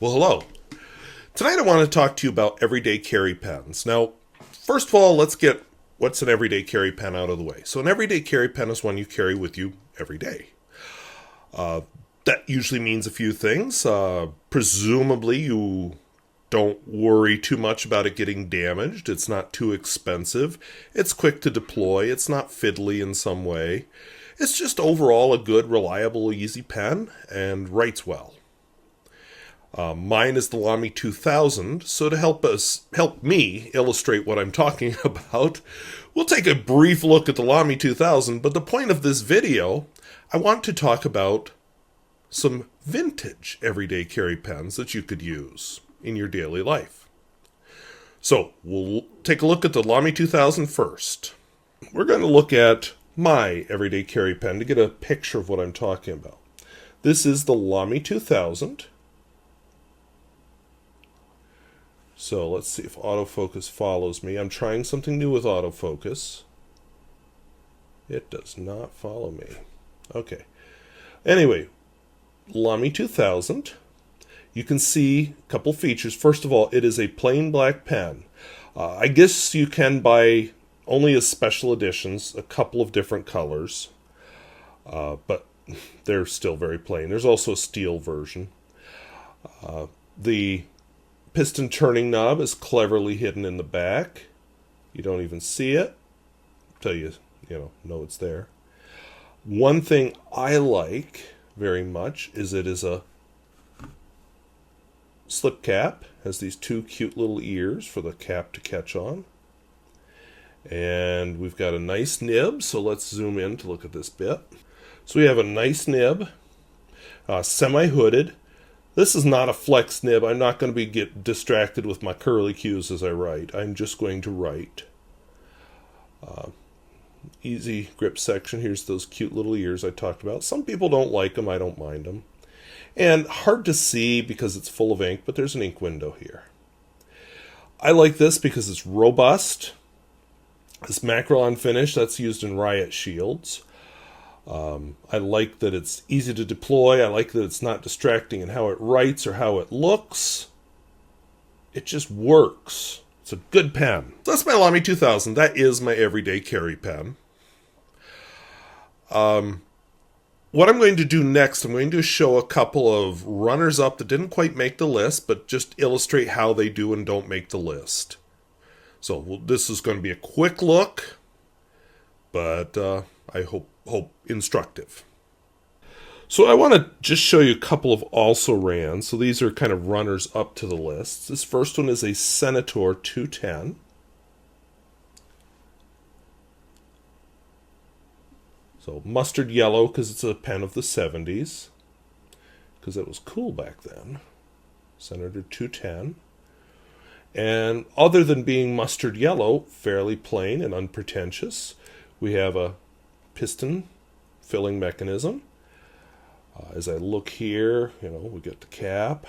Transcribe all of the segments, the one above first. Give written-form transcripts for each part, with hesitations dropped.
Well, hello. Tonight I want to talk to you about everyday carry pens. Now, first of all, let's get what's an everyday carry pen out of the way. So an everyday carry pen is one you carry with you every day. That usually means a few things. Presumably you don't worry too much about it getting damaged. It's not too expensive. It's quick to deploy. It's not fiddly in some way. It's just overall a good, reliable, easy pen and writes well. Mine is the Lamy 2000, so to help me illustrate what I'm talking about, we'll take a brief look at the Lamy 2000, but the point of this video, I want to talk about some vintage everyday carry pens that you could use in your daily life. So, we'll take a look at the Lamy 2000 first. We're going to look at my everyday carry pen to get a picture of what I'm talking about. This is the Lamy 2000. So let's see if autofocus follows me. I'm trying something new with autofocus. It does not follow me. Okay. Anyway, Lamy 2000. You can see a couple features. First of all, it is a plain black pen. I guess you can buy only as special editions, a couple of different colors. But they're still very plain. There's also a steel version. The piston turning knob is cleverly hidden in the back. You don't even see it until you know it's there. One thing I like very much is it is a slip cap. Has these two cute little ears for the cap to catch on. And we've got a nice nib, so let's zoom in to look at this bit. So we have a nice nib, semi-hooded. This is not a flex nib. I'm not going to get distracted with my curly cues as I write. I'm just going to write. Easy grip section. Here's those cute little ears I talked about. Some people don't like them. I don't mind them. And hard to see because it's full of ink, but there's an ink window here. I like this because it's robust. This Macrolon finish, that's used in riot shields. I like that it's easy to deploy. I like that it's not distracting in how it writes or how it looks. It just works. It's a good pen. So that's my Lamy 2000. That is my everyday carry pen. What I'm going to do next, I'm going to show a couple of runners-up that didn't quite make the list, but just illustrate how they do and don't make the list. So this is going to be a quick look, but I hope instructive. So I want to just show you a couple of also-rans. So these are kind of runners up to the list. This first one is a Senator 210. So mustard yellow because it's a pen of the 70s. Because it was cool back then. Senator 210. And other than being mustard yellow, fairly plain and unpretentious, we have a piston filling mechanism. As I look here, we get the cap.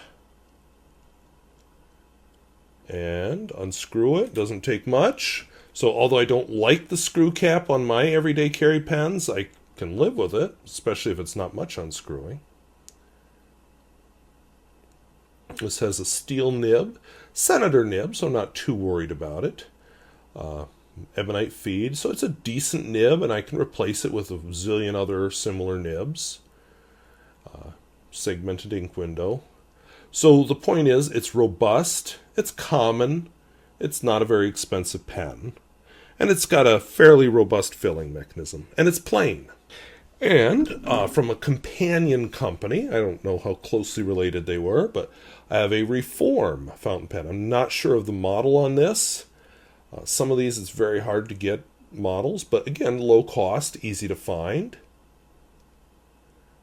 And unscrew it. Doesn't take much. So although I don't like the screw cap on my everyday carry pens, I can live with it, especially if it's not much unscrewing. This has a steel nib. Senator nib, so I'm not too worried about it. Ebonite feed, so it's a decent nib, and I can replace it with a zillion other similar nibs. Segmented ink window. So the point is, it's robust, it's common, it's not a very expensive pen, and it's got a fairly robust filling mechanism, and it's plain. And from a companion company, I don't know how closely related they were, but I have a Reform fountain pen. I'm not sure of the model on this. Some of these it's very hard to get models, but again, low cost, easy to find.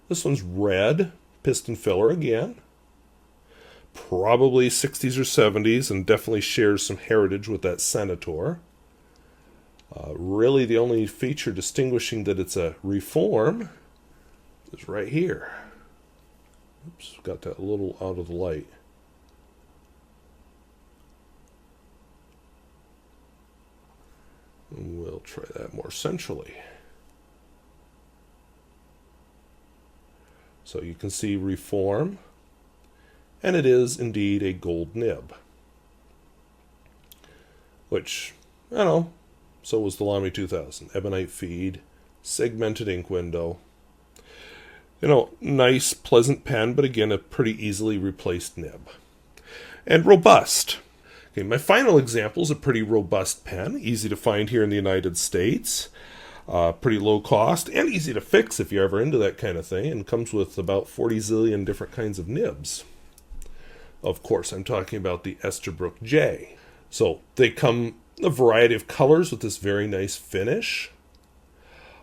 This one's red, piston filler again. Probably 60s or 70s, and definitely shares some heritage with that Senator. Really the only feature distinguishing that it's a Reform is right here. Oops, got that a little out of the light. We'll try that more centrally. So you can see Reform and it is indeed a gold nib. Which, I don't know, so was the Lamy 2000. Ebonite feed, segmented ink window. Nice, pleasant pen, but again, a pretty easily replaced nib. And robust. Okay, my final example is a pretty robust pen, easy to find here in the United States, pretty low cost, and easy to fix if you're ever into that kind of thing, and comes with about 40 zillion different kinds of nibs. Of course, I'm talking about the Esterbrook J. So they come a variety of colors with this very nice finish.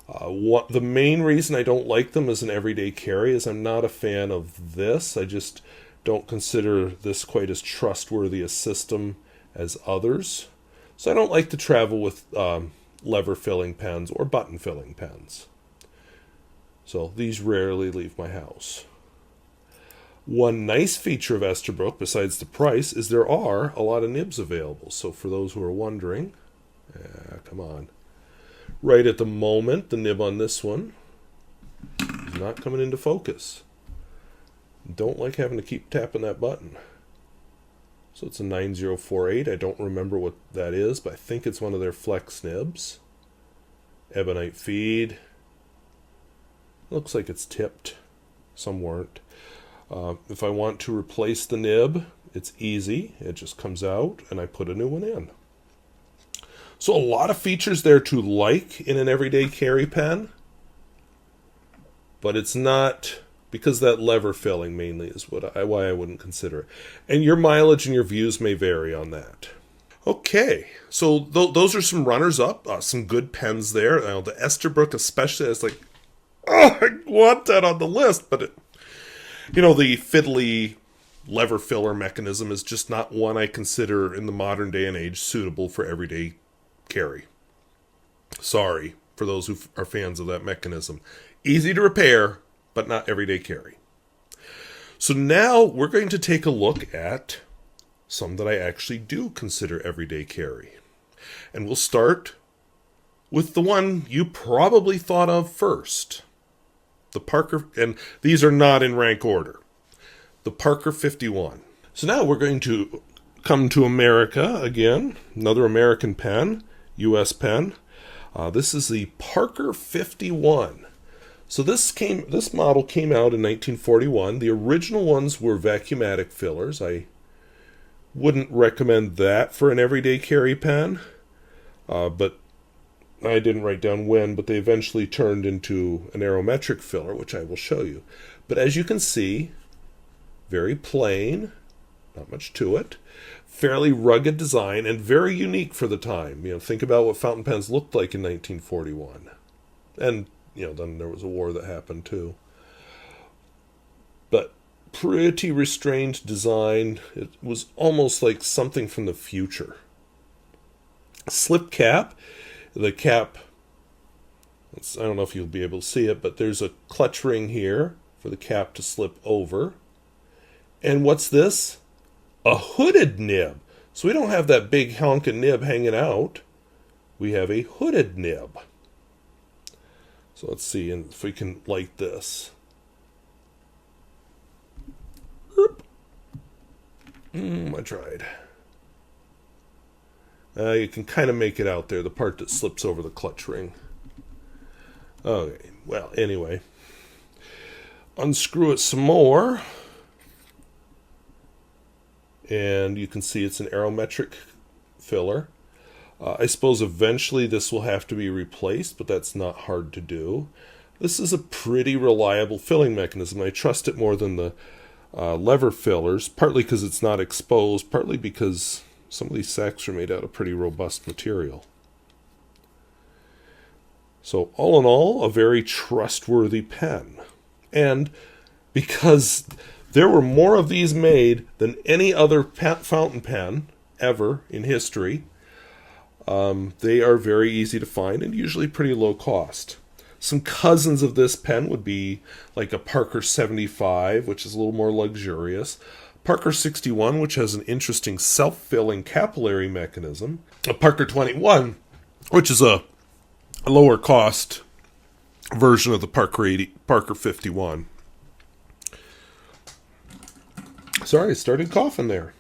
The main reason I don't like them as an everyday carry is I'm not a fan of this. I just don't consider this quite as trustworthy a system as others. So I don't like to travel with lever filling pens or button filling pens. So these rarely leave my house. One nice feature of Esterbrook, besides the price, is there are a lot of nibs available. So for those who are wondering, come on. Right at the moment, the nib on this one is not coming into focus. Don't like having to keep tapping that button. So it's a 9048. I don't remember what that is, but I think it's one of their flex nibs. Ebonite feed. Looks like it's tipped. Some weren't. If I want to replace the nib, it's easy. It just comes out and I put a new one in. So a lot of features there to like in an everyday carry pen, but it's not, because that lever filling mainly is why I wouldn't consider it. And your mileage and your views may vary on that. Okay, so those are some runners up, some good pens there. Now the Esterbrook especially, I was like, oh, I want that on the list, but the fiddly lever filler mechanism is just not one I consider in the modern day and age suitable for everyday carry. Sorry for those who are fans of that mechanism. Easy to repair, but not everyday carry. So now we're going to take a look at some that I actually do consider everyday carry. And we'll start with the one you probably thought of first. The Parker, and these are not in rank order. The Parker 51. So now we're going to come to America again. Another American pen, US pen. This is the Parker 51. So this model came out in 1941. The original ones were vacuumatic fillers. I wouldn't recommend that for an everyday carry pen, but I didn't write down when, but they eventually turned into an aerometric filler, which I will show you. But as you can see, very plain, not much to it, fairly rugged design, and very unique for the time. Think about what fountain pens looked like in 1941. And, then there was a war that happened too. But pretty restrained design. It was almost like something from the future. Slip cap. The cap, I don't know if you'll be able to see it, but there's a clutch ring here for the cap to slip over. And what's this? A hooded nib. So we don't have that big honking nib hanging out. We have a hooded nib. So let's see if we can light this. I tried. You can kind of make it out there, the part that slips over the clutch ring. Okay, well, anyway. Unscrew it some more. And you can see it's an aerometric filler. I suppose eventually this will have to be replaced, but that's not hard to do. This is a pretty reliable filling mechanism. I trust it more than the lever fillers, partly because it's not exposed, partly because some of these sacks are made out of pretty robust material. So all in all, a very trustworthy pen. And because there were more of these made than any other fountain pen ever in history, they are very easy to find and usually pretty low cost. Some cousins of this pen would be like a Parker 75, which is a little more luxurious. Parker 61, which has an interesting self-filling capillary mechanism. A Parker 21, which is a lower cost version of the Parker 51. Sorry, I started coughing there.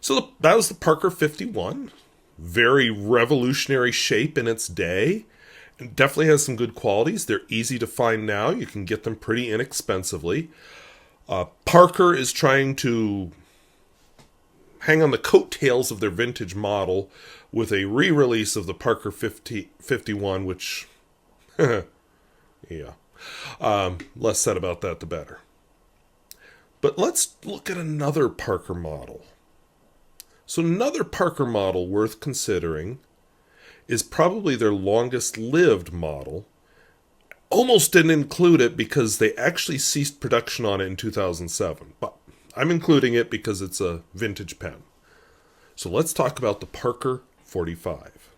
So that was the Parker 51. Very revolutionary shape in its day. It definitely has some good qualities. They're easy to find now. You can get them pretty inexpensively. Parker is trying to hang on the coattails of their vintage model with a re-release of the Parker 51, which, yeah, less said about that, the better. But let's look at another Parker model. So another Parker model worth considering is probably their longest-lived model. Almost didn't include it because they actually ceased production on it in 2007. But I'm including it because it's a vintage pen. So let's talk about the Parker 45.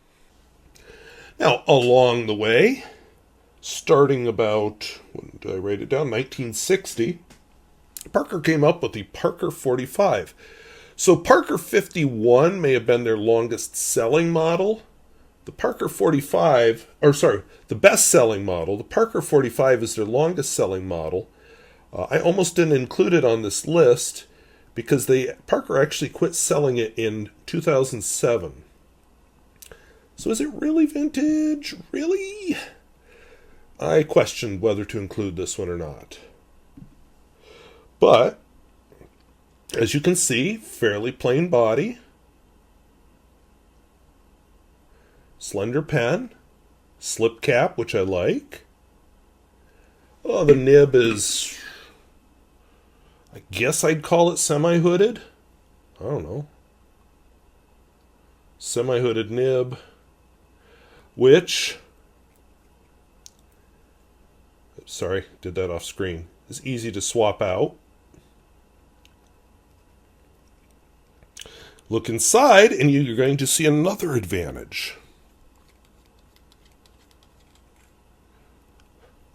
Now, along the way, starting about, when did I write it down? 1960, Parker came up with the Parker 45. So Parker 51 may have been their longest selling model. The Parker 45, the best selling model, the Parker 45 is their longest selling model. I almost didn't include it on this list because Parker actually quit selling it in 2007. So is it really vintage? Really? I questioned whether to include this one or not. But as you can see, fairly plain body, slender pen, slip cap, which I like. Oh, the nib is, I guess I'd call it semi-hooded. I don't know. Semi-hooded nib, which, sorry, did that off screen, is easy to swap out. Look inside, and you're going to see another advantage.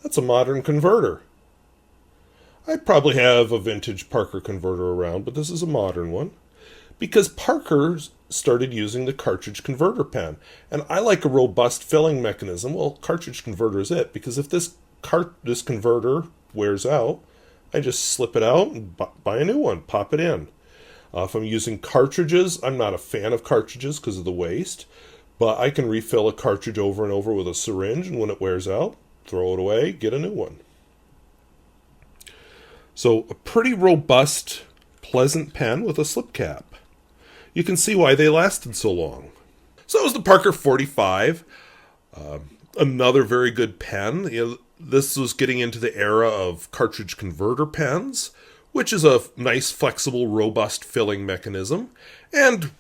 That's a modern converter. I probably have a vintage Parker converter around, but this is a modern one. Because Parker started using the cartridge converter pen. And I like a robust filling mechanism. Well, cartridge converter is it. Because if this converter wears out, I just slip it out and buy a new one. Pop it in. If I'm using cartridges, I'm not a fan of cartridges because of the waste, but I can refill a cartridge over and over with a syringe, and when it wears out, throw it away, get a new one. So a pretty robust, pleasant pen with a slip cap. You can see why they lasted so long. So that was the Parker 45. Another very good pen. This was getting into the era of cartridge converter pens, which is a nice, flexible, robust filling mechanism. And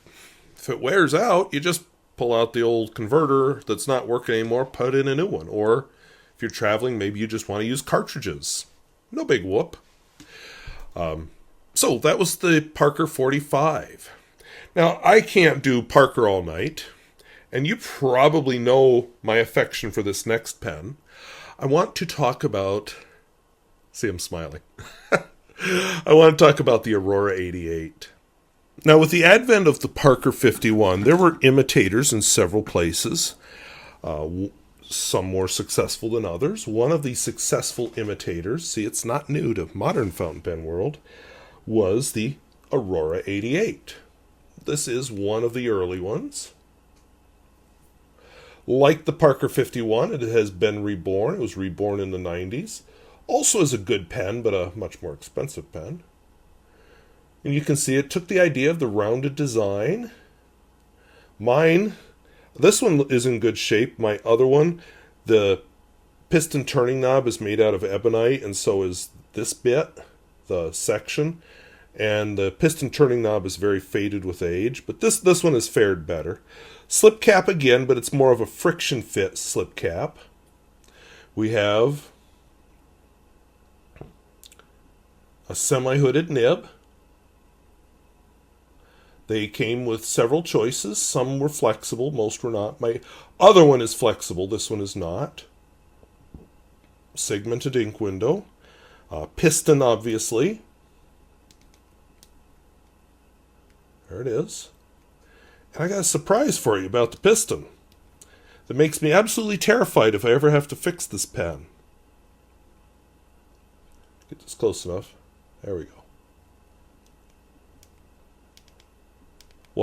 if it wears out, you just pull out the old converter that's not working anymore, put in a new one. Or if you're traveling, maybe you just want to use cartridges. No big whoop. So that was the Parker 45. Now, I can't do Parker all night, and you probably know my affection for this next pen. I want to talk about... See, I'm smiling. I want to talk about the Aurora 88. Now, with the advent of the Parker 51, there were imitators in several places, some more successful than others. One of the successful imitators, see, it's not new to modern fountain pen world, was the Aurora 88. This is one of the early ones. Like the Parker 51, it has been reborn. It was reborn in the 90s. Also is a good pen, but a much more expensive pen. And you can see it took the idea of the rounded design. This one is in good shape. My other one, the piston turning knob is made out of ebonite, and so is this bit, the section. And the piston turning knob is very faded with age, but this one has fared better. Slip cap again, but it's more of a friction fit slip cap. We have a semi-hooded nib. They came with several choices. Some were flexible, most were not. My other one is flexible, this one is not. Segmented ink window. Piston, obviously. There it is. And I got a surprise for you about the piston that makes me absolutely terrified if I ever have to fix this pen. Get this close enough. There we go.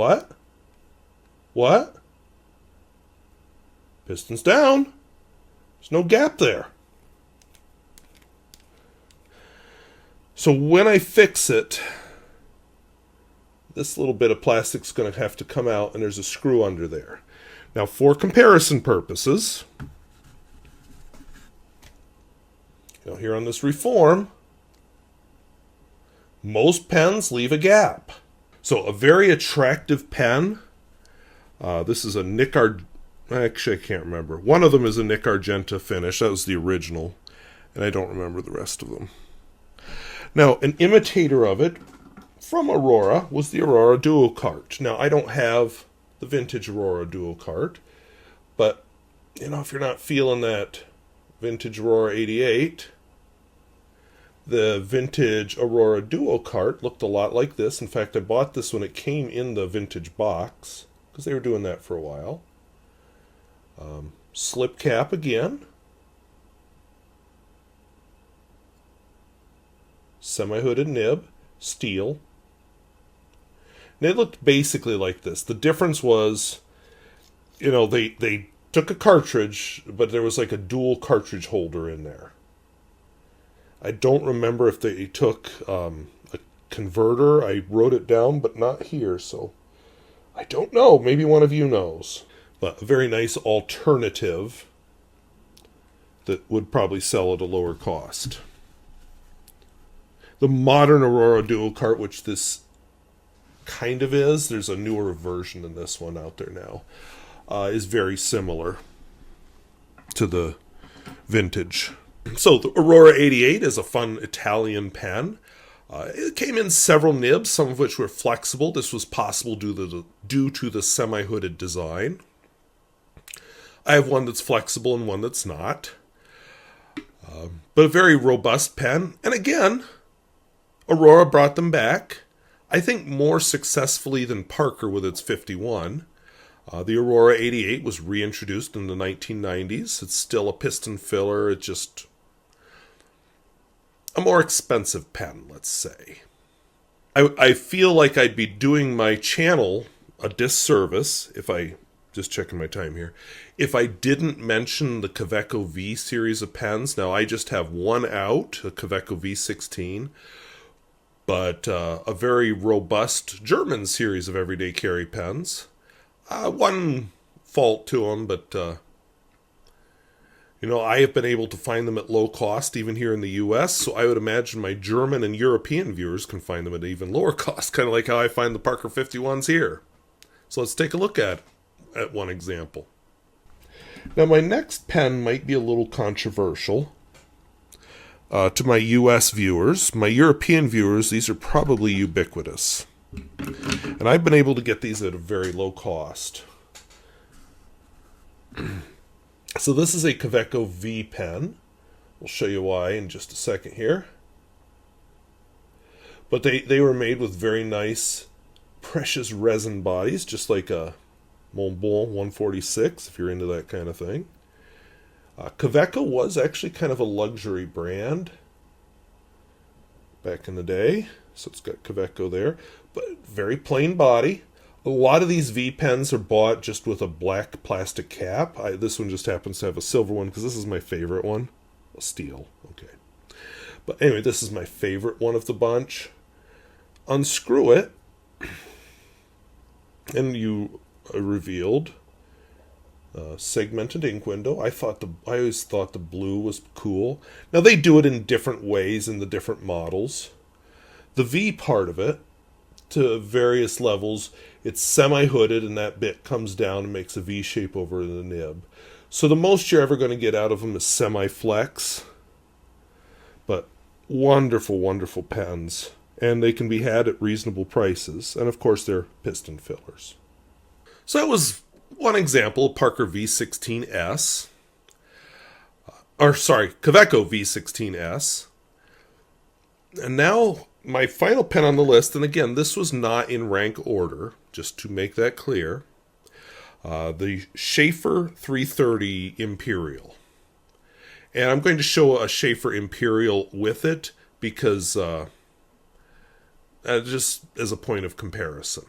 What? What? Piston's down. There's no gap there. So when I fix it, this little bit of plastic's going to have to come out, and there's a screw under there. Now, for comparison purposes, here on this Reform, most pens leave a gap. So a very attractive pen. This is a Nick actually, I can't remember. One of them is a Nick Argenta finish. That was the original. And I don't remember the rest of them. Now, an imitator of it from Aurora was the Aurora Duo Cart. Now, I don't have the vintage Aurora Duo Cart. But, if you're not feeling that vintage Aurora 88, the vintage Aurora Duo Cart looked a lot like this. In fact, I bought this when it came in the vintage box, because they were doing that for a while. Slip cap again. Semi-hooded nib. Steel. And it looked basically like this. The difference was, they took a cartridge, but there was like a dual cartridge holder in there. I don't remember if they took a converter. I wrote it down, but not here, so I don't know. Maybe one of you knows. But a very nice alternative that would probably sell at a lower cost. The modern Aurora Duo Cart, which this kind of is, there's a newer version than this one out there now, is very similar to the vintage. So the Aurora 88 is a fun Italian pen. It came in several nibs, some of which were flexible. This was possible due to the semi-hooded design. I have one that's flexible and one that's not. But a very robust pen. And again, Aurora brought them back, I think more successfully than Parker with its 51. The Aurora 88 was reintroduced in the 1990s. It's still a piston filler. It's just a more expensive pen, let's say. I feel like I'd be doing my channel a disservice if I, just checking my time here, if I didn't mention the Kaweco V series of pens. Now, I just have one out, a Kaweco V16, but a very robust German series of everyday carry pens. One fault to them, but, I have been able to find them at low cost, even here in the U.S., so I would imagine my German and European viewers can find them at even lower cost, kind of like how I find the Parker 51s here. So let's take a look at one example. Now, my next pen might be a little controversial to my U.S. viewers. My European viewers, these are probably ubiquitous. And I've been able to get these at a very low cost. So this is a Kaweco V pen. We'll show you why in just a second here. But they were made with very nice precious resin bodies, just like a Montblanc 146, if you're into that kind of thing. Kaweco was actually kind of a luxury brand back in the day. So it's got Kaweco there. But very plain body. A lot of these V pens are bought just with a black plastic cap. This one just happens to have a silver one because this is my favorite one. A steel, okay. But anyway, this is my favorite one of the bunch. Unscrew it, and you are revealed segmented ink window. I always thought the blue was cool. Now they do it in different ways in the different models. The V part of it, to various levels, it's semi-hooded, and that bit comes down and makes a V shape over the nib. So the most you're ever going to get out of them is semi-flex. But wonderful, wonderful pens. And they can be had at reasonable prices. And of course, they're piston fillers. So that was one example, Parker V16S. Kaweco V16S. And now my final pen on the list, and again, this was not in rank order, just to make that clear, the Sheaffer 330 Imperial. And I'm going to show a Sheaffer Imperial with it because just as a point of comparison.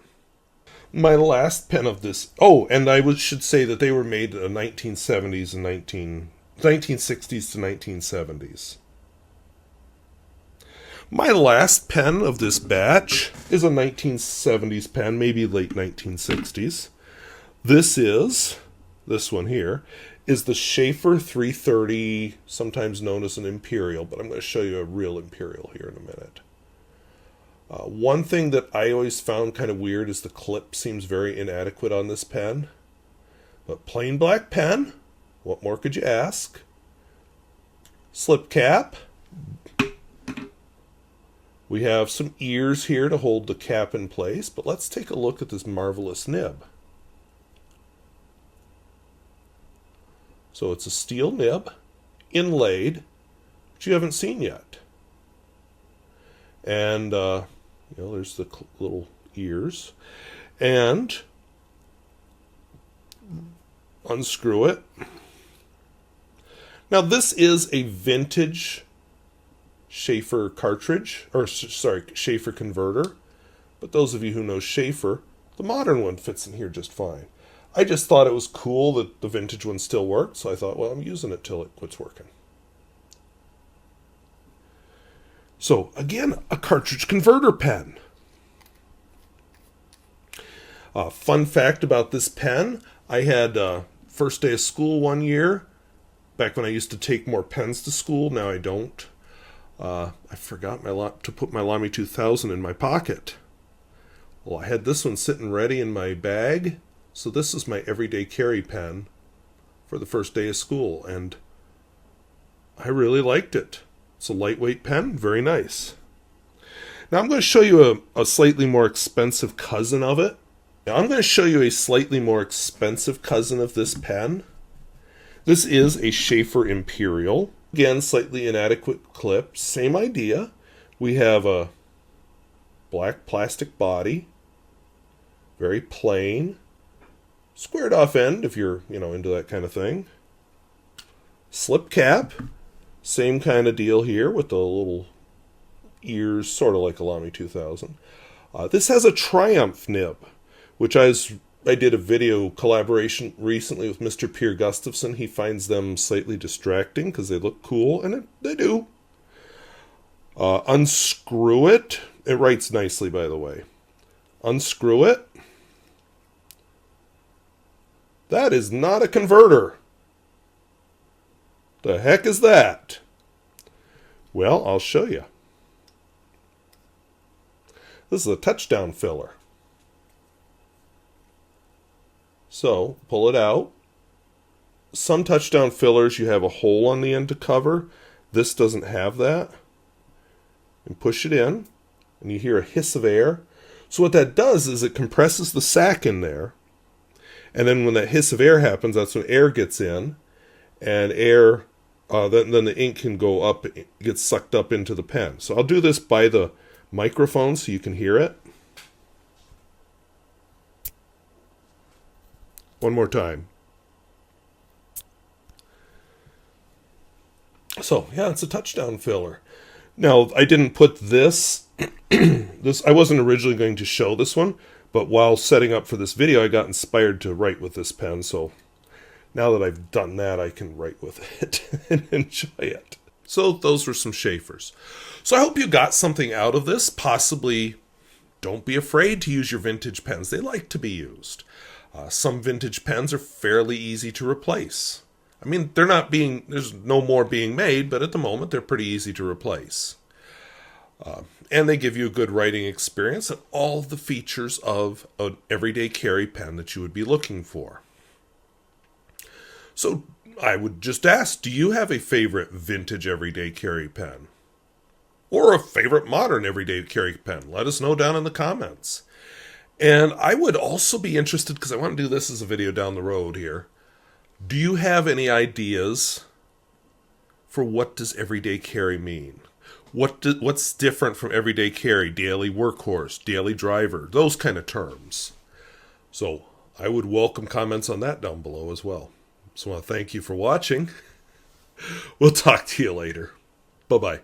My last pen of this... Oh, and should say that they were made in the 1970s and 1960s to 1970s. My last pen of this batch is a 1970s pen, maybe late 1960s. This one here, is the Sheaffer 330, sometimes known as an Imperial, but I'm going to show you a real Imperial here in a minute. One thing that I always found kind of weird is the clip seems very inadequate on this pen. But plain black pen, what more could you ask? Slip cap. We have some ears here to hold the cap in place, but let's take a look at this marvelous nib. So it's a steel nib, inlaid, which you haven't seen yet. And, there's the little ears. And unscrew it. Now this is a vintage Sheaffer cartridge, Sheaffer converter. But those of you who know Sheaffer, the modern one fits in here just fine. I just thought it was cool that the vintage one still worked, so I thought, well, I'm using it till it quits working. So, again, a cartridge converter pen. Fun fact about this pen, I had first day of school one year, back when I used to take more pens to school, now I don't. I forgot to put my Lamy 2000 in my pocket. Well, I had this one sitting ready in my bag, so this is my everyday carry pen for the first day of school, and I really liked it. It's a lightweight pen, very nice. Now I'm going to show you a slightly more expensive cousin of it. Now I'm going to show you a slightly more expensive cousin of this pen. This is a Sheaffer Imperial. Again, slightly inadequate clip. Same idea. We have a black plastic body. Very plain. Squared off end if you're, into that kind of thing. Slip cap. Same kind of deal here with the little ears, sort of like a Lamy 2000. This has a Triumph nib, which I did a video collaboration recently with Mr. Pierre Gustafson. He finds them slightly distracting because they look cool, and they do. Unscrew it. It writes nicely, by the way. Unscrew it. That is not a converter. The heck is that? Well, I'll show you. This is a touchdown filler. So, pull it out. Some touchdown fillers, you have a hole on the end to cover. This doesn't have that. And push it in, and you hear a hiss of air. So what that does is it compresses the sac in there. And then when that hiss of air happens, that's when air gets in. And air... then the ink can go up, it gets sucked up into the pen. So I'll do this by the microphone so you can hear it. One more time. So, yeah, it's a touchdown filler. Now, I didn't put this, I wasn't originally going to show this one, but while setting up for this video, I got inspired to write with this pen, so... Now that I've done that, I can write with it and enjoy it. So those were some Sheaffers. So I hope you got something out of this. Possibly don't be afraid to use your vintage pens. They like to be used. Some vintage pens are fairly easy to replace. I mean, there's no more being made, but at the moment they're pretty easy to replace. And they give you a good writing experience and all the features of an everyday carry pen that you would be looking for. So I would just ask, do you have a favorite vintage everyday carry pen? Or a favorite modern everyday carry pen? Let us know down in the comments. And I would also be interested, because I want to do this as a video down the road here. Do you have any ideas for what does everyday carry mean? What's different from everyday carry, daily workhorse, daily driver, those kind of terms? So I would welcome comments on that down below as well. So I want to thank you for watching. We'll talk to you later. Bye-bye.